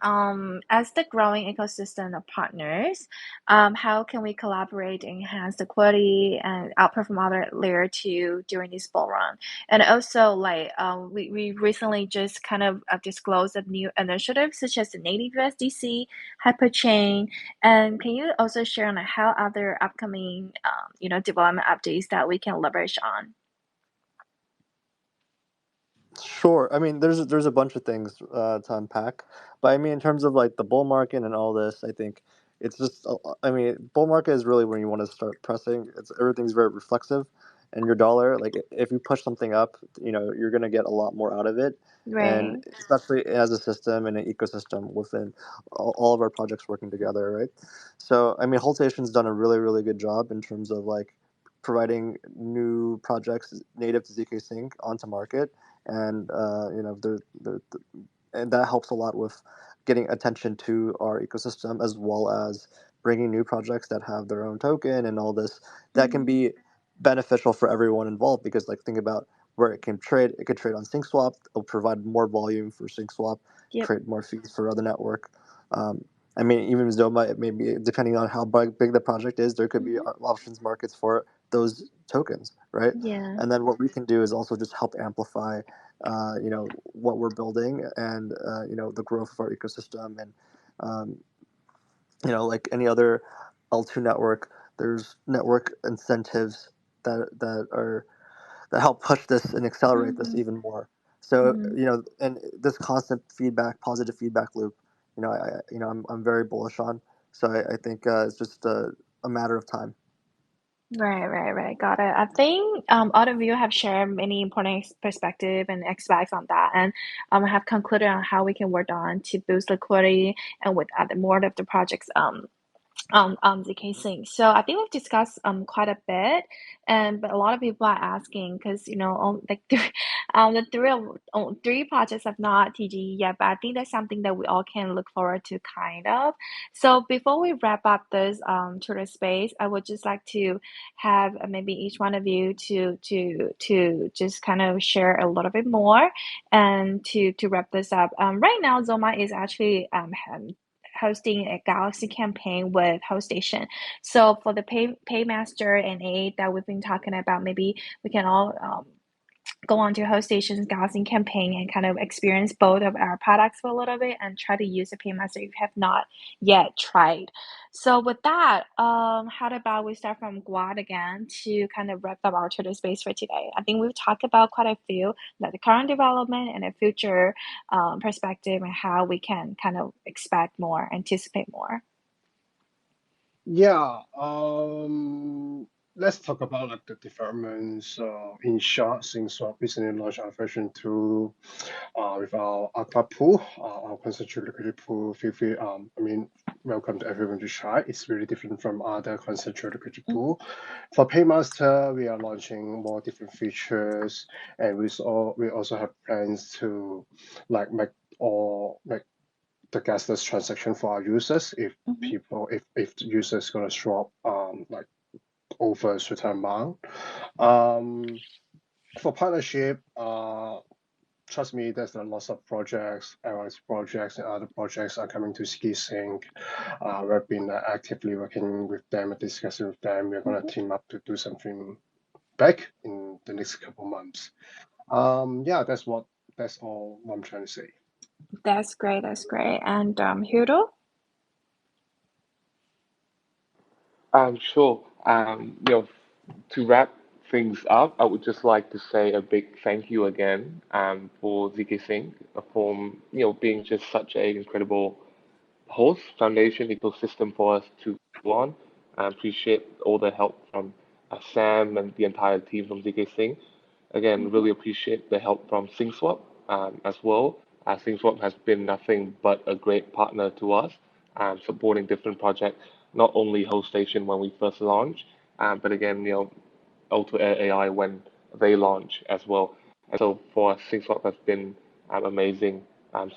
as the growing ecosystem of partners, how can we collaborate, enhance the quality, and outperform other layer two during this bull run? And also, like we recently just kind of disclosed a new initiative such as the native USDC, hyperchain. And can you also share on how other upcoming, development updates that we can leverage on? Sure. I mean, there's a bunch of things to unpack, but I mean, in terms of like the bull market and all this, I think it's just. I mean, bull market is really when you want to start pressing. It's everything's very reflexive, and your dollar, like if you push something up, you're gonna get a lot more out of it, and Right. especially as a system and an ecosystem within all of our projects working together, right? So I mean, Holtation's done a really really good job in terms of like providing new projects native to ZK onto market, and and that helps a lot with getting attention to our ecosystem as well as bringing new projects that have their own token and all this. That can Mm-hmm. be beneficial for everyone involved, because like think about where it can trade. It could trade on SyncSwap. It'll provide more volume for SyncSwap, Yep. create more fees for other network. I mean, even Zoma, it may be, depending on how big the project is, there could be options markets for those tokens, right? Yeah. And then what we can do is also just help amplify, what we're building, and the growth of our ecosystem, and um, like any other L2 network, there's network incentives that help push this and accelerate this Mm-hmm. even more. So Mm-hmm. and this constant feedback, positive feedback loop, I'm very bullish on. So I think it's just a matter of time. Right. Got it. I think all of you have shared many important perspective and aspects on that, and have concluded on how we can work on to boost liquidity and with other more of the projects ZKsync. So I think we've discussed quite a bit, and but a lot of people are asking because like three projects have not TG yet, but I think that's something that we all can look forward to kind of. So before we wrap up this Twitter space, I would just like to have maybe each one of you to just kind of share a little bit more and to wrap this up. Right now, Zoma is actually hosting a Galaxy campaign with Holdstation. So for the Paymaster and aid that we've been talking about, maybe we can all go on to Hoststation's Galaxy campaign and kind of experience both of our products for a little bit and try to use the Paymaster if you have not yet tried. So with that, how about we start from Guad again to kind of wrap up our Twitter space for today. I think we've talked about quite a few, like the current development and the future perspective and how we can kind of expect more, anticipate more. Yeah, let's talk about like the developments. In short, since we recently launched our version 2 with our Aqua pool, our concentrated liquidity pool. Feel free, welcome to everyone to try. It's really different from other concentrated liquidity pool. For Paymaster, we are launching more different features, and we also have plans to like make the gasless transaction for our users if the user is going to swap like over a certain amount. For partnership, trust me, there's a lots of projects, airlines projects and other projects are coming to ZKsync. We've been actively working with them and discussing with them. We're going to team up to do something big in the next couple months. Yeah, that's all I'm trying to say. That's great. And Hudo? Sure. To wrap things up, I would just like to say a big thank you again for ZKsync for being just such an incredible host, foundation, ecosystem for us to go on. I appreciate all the help from Sam and the entire team from ZKsync. Again, really appreciate the help from SyncSwap as well. SyncSwap has been nothing but a great partner to us, supporting different projects, not only Holdstation when we first launched, but again, Auto AI when they launch as well. And so for us, SyncSwap has been amazing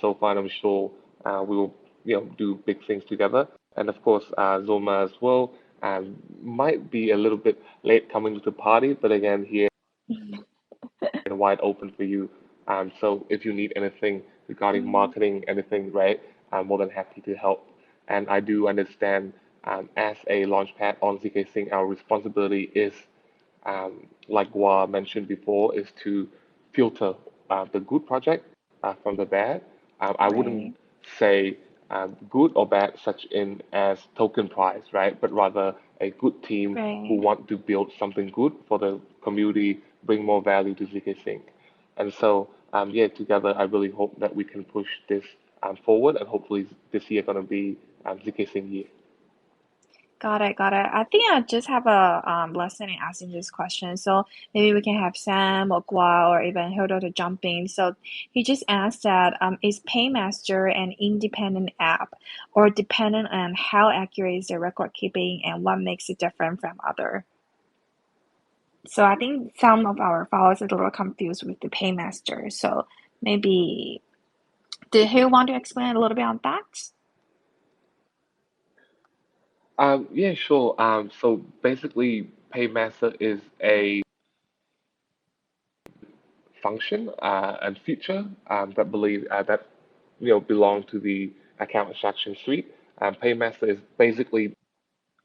so far, and I'm sure we will do big things together. And of course, Zoma as well might be a little bit late coming to the party, but again, here and wide open for you. So if you need anything regarding marketing, anything, right, I'm more than happy to help. And I do understand as a launchpad on ZKsync, our responsibility is, like Gua mentioned before, is to filter the good project from the bad. I wouldn't Right. say good or bad such in as token price, right? But rather a good team who Right. want to build something good for the community, bring more value to ZKsync. And so, yeah, together, I really hope that we can push this forward, and hopefully this year gonna be ZKsync year. Got it. I think I just have a lesson in asking this question. So maybe we can have Sam or Gua or even Hildo to jump in. So he just asked that is Paymaster an independent app or dependent on how accurate is the record keeping and what makes it different from other? So I think some of our followers are a little confused with the Paymaster. So maybe did he want to explain a little bit on that? Yeah, sure. So basically, Paymaster is a function and feature that belong to the account abstraction suite. Paymaster is basically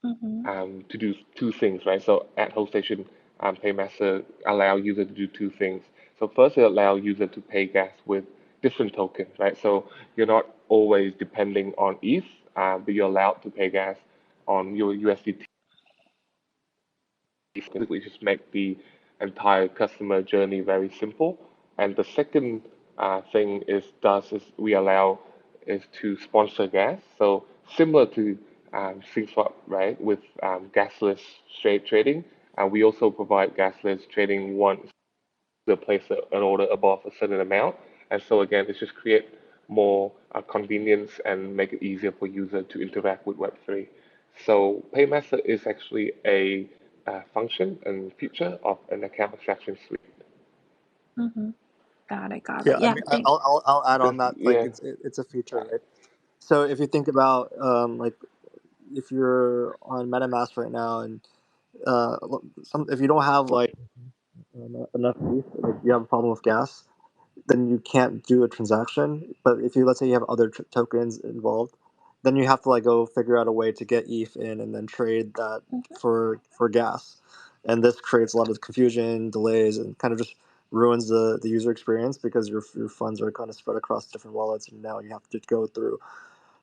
Mm-hmm. to do two things, right? So at Holdstation, Paymaster allow user to do two things. So first, it allow user to pay gas with different tokens, right? So you're not always depending on ETH, but you're allowed to pay gas on your USDT. Basically, just make the entire customer journey very simple. And the second thing is we allow is to sponsor gas. So similar to SingSwap, right, with gasless straight trading, we also provide gasless trading once they place an order above a certain amount. And so again, it's just create more convenience and make it easier for user to interact with Web3. So Paymaster is actually a function and feature of an account abstraction suite. Mm-hmm. Got it. Got it. Yeah, I Yeah. mean, I'll add on that. Like, Yeah. it's a feature, right? So if you think about like if you're on MetaMask right now, and if you don't have like enough ETH, like you have a problem with gas, then you can't do a transaction. But if you, let's say you have other tokens involved, then you have to like go figure out a way to get ETH in and then trade that Mm-hmm. for gas. And this creates a lot of confusion, delays, and kind of just ruins the user experience because your funds are kind of spread across different wallets, and now you have to go through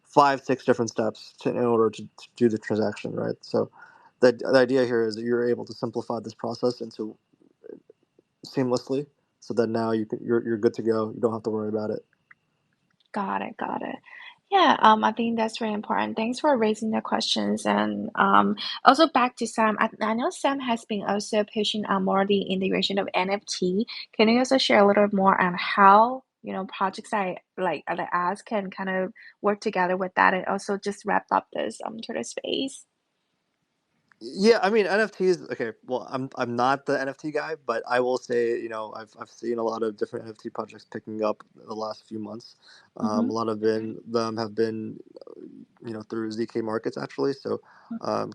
5, 6 different steps in order to do the transaction, right? So the idea here is that you're able to simplify this process into seamlessly, so that now you're good to go. You don't have to worry about it. Got it. Got it. Yeah, I think that's very important. Thanks for raising the questions. And also back to Sam. I know Sam has been also pushing on more the integration of NFT. Can you also share a little bit more on how, projects like us can kind of work together with that and also just wrap up this to the space? Yeah, I mean NFTs. Okay, well, I'm not the NFT guy, but I will say, I've seen a lot of different NFT projects picking up the last few months. A Mm-hmm. lot of them have been, through ZK Markets actually. So,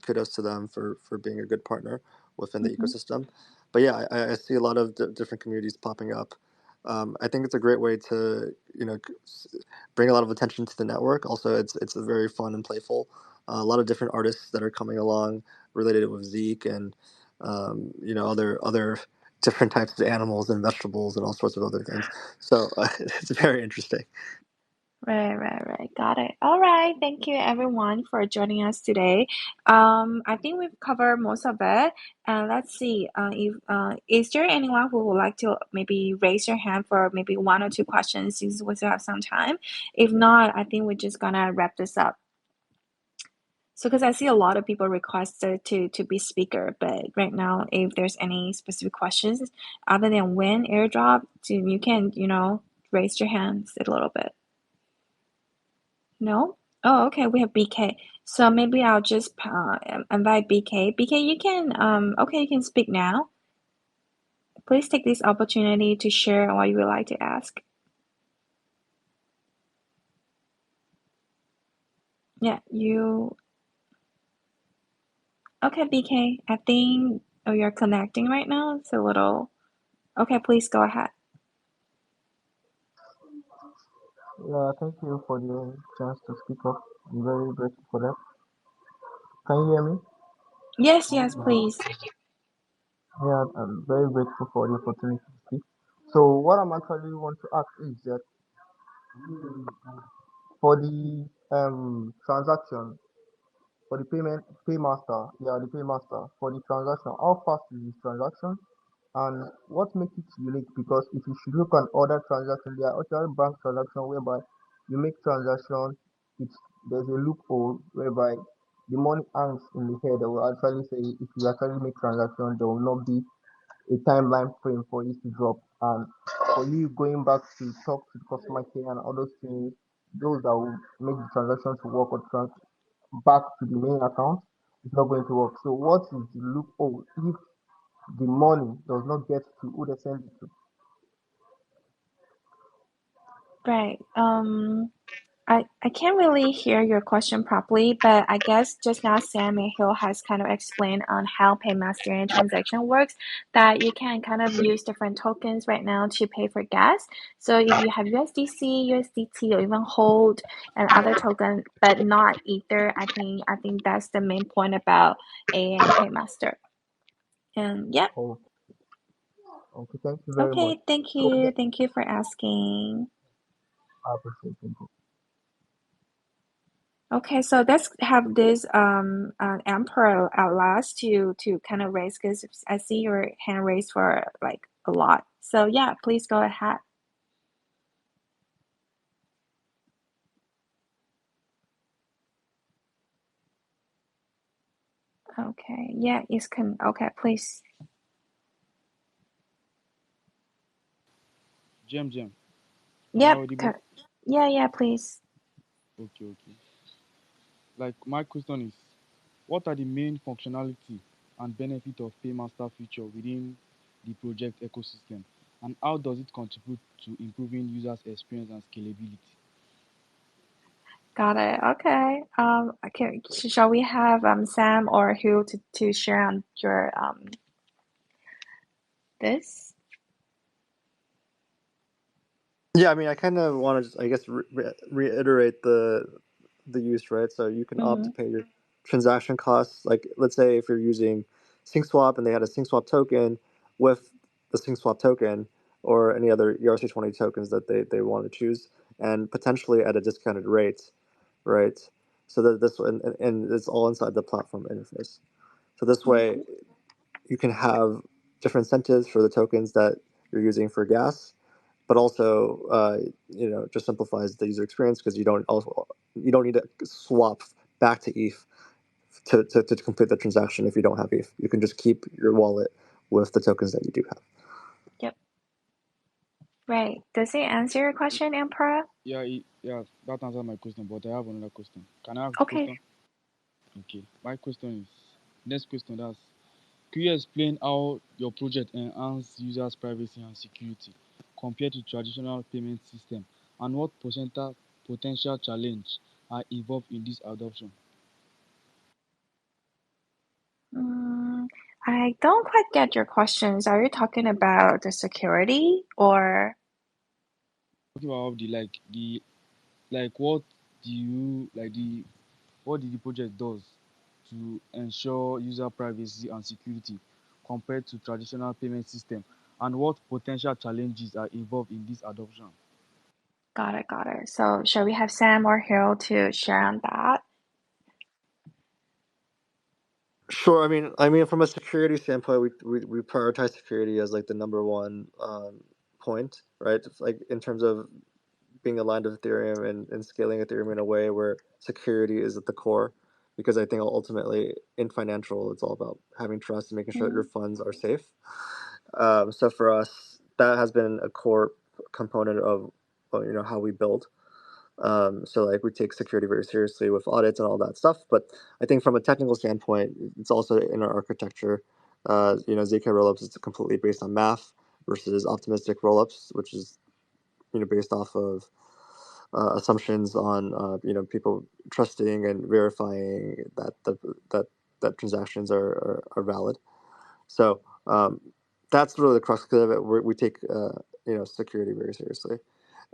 kudos to them for being a good partner within the Mm-hmm. ecosystem. But yeah, I see a lot of different communities popping up. I think it's a great way to bring a lot of attention to the network. Also, it's very fun and playful. A lot of different artists that are coming along related with Zeke and other different types of animals and vegetables and all sorts of other things. So it's very interesting. Right. Got it. All right. Thank you everyone for joining us today. I think we've covered most of it. And let's see, if is there anyone who would like to maybe raise your hand for maybe one or two questions since we still have some time? If not, I think we're just gonna wrap this up. So, because I see a lot of people requested to be speaker, but right now, if there's any specific questions other than when airdrop, you can, raise your hands a little bit. No? Oh, okay. We have BK. So maybe I'll just invite BK. BK, you can speak now. Please take this opportunity to share what you would like to ask. Yeah, okay, BK. I think, you're connecting right now. It's a little, okay, please go ahead. Yeah, thank you for the chance to speak up. I'm very grateful for that. Can you hear me? Yes, please. Yeah, I'm very grateful for the opportunity to speak. So, what I'm actually want to ask is that for the transaction, for the paymaster, yeah, the paymaster for the transaction, how fast is this transaction, and what makes it unique? Because if you should look at other transactions, there are actually bank transactions whereby you make transaction, it's there's a loophole whereby the money hangs in the air. They will actually say if you actually make transaction, there will not be a timeline frame for it to drop, and for you going back to talk to the customer care and all those things, those that will make the transaction to work or back to the main account, it's not going to work. So what is the loophole if the money does not get to who they send it to? Right. I can't really hear your question properly, but I guess just now Sam and Hill has kind of explained on how Paymaster and transaction works, that you can kind of use different tokens right now to pay for gas. So if you have USDC, USDT, or even Hold and other token, but not Ether, I think that's the main point about A and Paymaster. And yeah, Oh, okay, thank you very much. okay, thank So you. Thank you for asking. I appreciate it. Okay, so let's have this Emperor at last to kind of raise, because I see your hand raised for like a lot. So yeah, please go ahead. Okay, yeah, it's okay, please. Gem, am I Yep, audible? yeah, please. Okay. Like my question is, what are the main functionality and benefit of Paymaster feature within the project ecosystem, and how does it contribute to improving users' experience and scalability? Got it. Okay. Okay, shall we have Sam or Hugh to share on your this? Yeah, I mean, I kind of want to, I guess, reiterate the use, right? So you can opt Mm-hmm. to pay your transaction costs. Like, let's say if you're using SyncSwap and they had a SyncSwap token with the SyncSwap token or any other ERC20 tokens that they want to choose, and potentially at a discounted rate, right? So that and it's all inside the platform interface. So this way, Mm-hmm. you can have different incentives for the tokens that you're using for gas, but also just simplifies the user experience because you don't need to swap back to ETH to complete the transaction if you don't have ETH. You can just keep your wallet with the tokens that you do have. Yep. Right. Does it answer your question, Emperor? Yeah, that answers my question, but I have another question. Can I ask the Okay. question? Okay. My question is, next question, that's, could you explain how your project enhance users' privacy and security compared to traditional payment system, and what potential challenge are involved in this adoption? Mm, I don't quite get your questions. Are you talking about the security or? Talking about the what do you like the what did the project does to ensure user privacy and security compared to traditional payment system, and what potential challenges are involved in this adoption? Got it, got it. So shall we have Sam or Harold to share on that? Sure. I mean, from a security standpoint, we prioritize security as like the number one point, right? Like in terms of being aligned with Ethereum and scaling Ethereum in a way where security is at the core. Because I think ultimately in financial, it's all about having trust and making sure that your Mm, funds are safe. So for us, that has been a core component of how we build. So like we take security very seriously with audits and all that stuff. But I think from a technical standpoint, it's also in our architecture. ZK rollups is completely based on math versus optimistic rollups, which is based off of assumptions on people trusting and verifying that transactions are valid. So that's really the crux of it. We take security very seriously.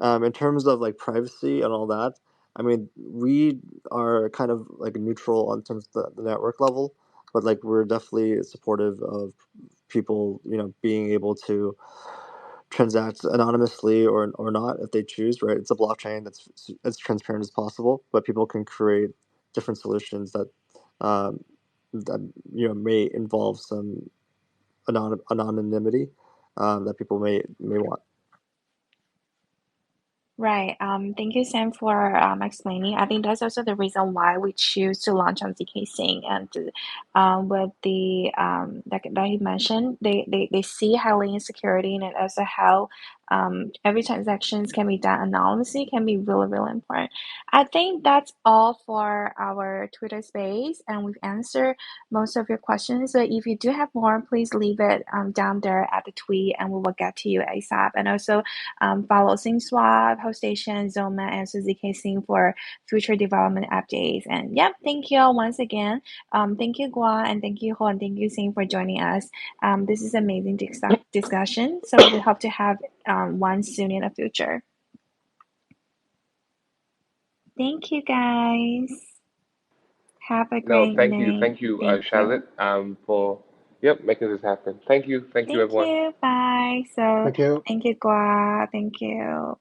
In terms of like privacy and all that, I mean, we are kind of like neutral on terms of the network level, but like we're definitely supportive of people, being able to transact anonymously or not if they choose. Right, it's a blockchain that's as transparent as possible, but people can create different solutions um, that may involve some anonymity that people may want. right. Thank you, Sam, for explaining. I think that's also the reason why we choose to launch on ZKsync. And with the that you mentioned, they see highly insecurity and also how every transactions can be done anonymously can be really, really important. I think that's all for our Twitter space, and we've answered most of your questions. So if you do have more, please leave it down there at the tweet, and we will get to you ASAP. And also follow SingSwap, Holdstation, Zoma, and ZKsync for future development updates. And yep, thank you all once again. Thank you, Gua, and thank you, Ho, and thank you, Sing, for joining us. This is amazing discussion. So we hope to have one soon in the future. Thank you, guys. Have a No, great night. thank you, Thank you. Charlotte, for making this happen. Thank you, Thank everyone. you. Bye. So Thank you. thank you, Gua. Thank you.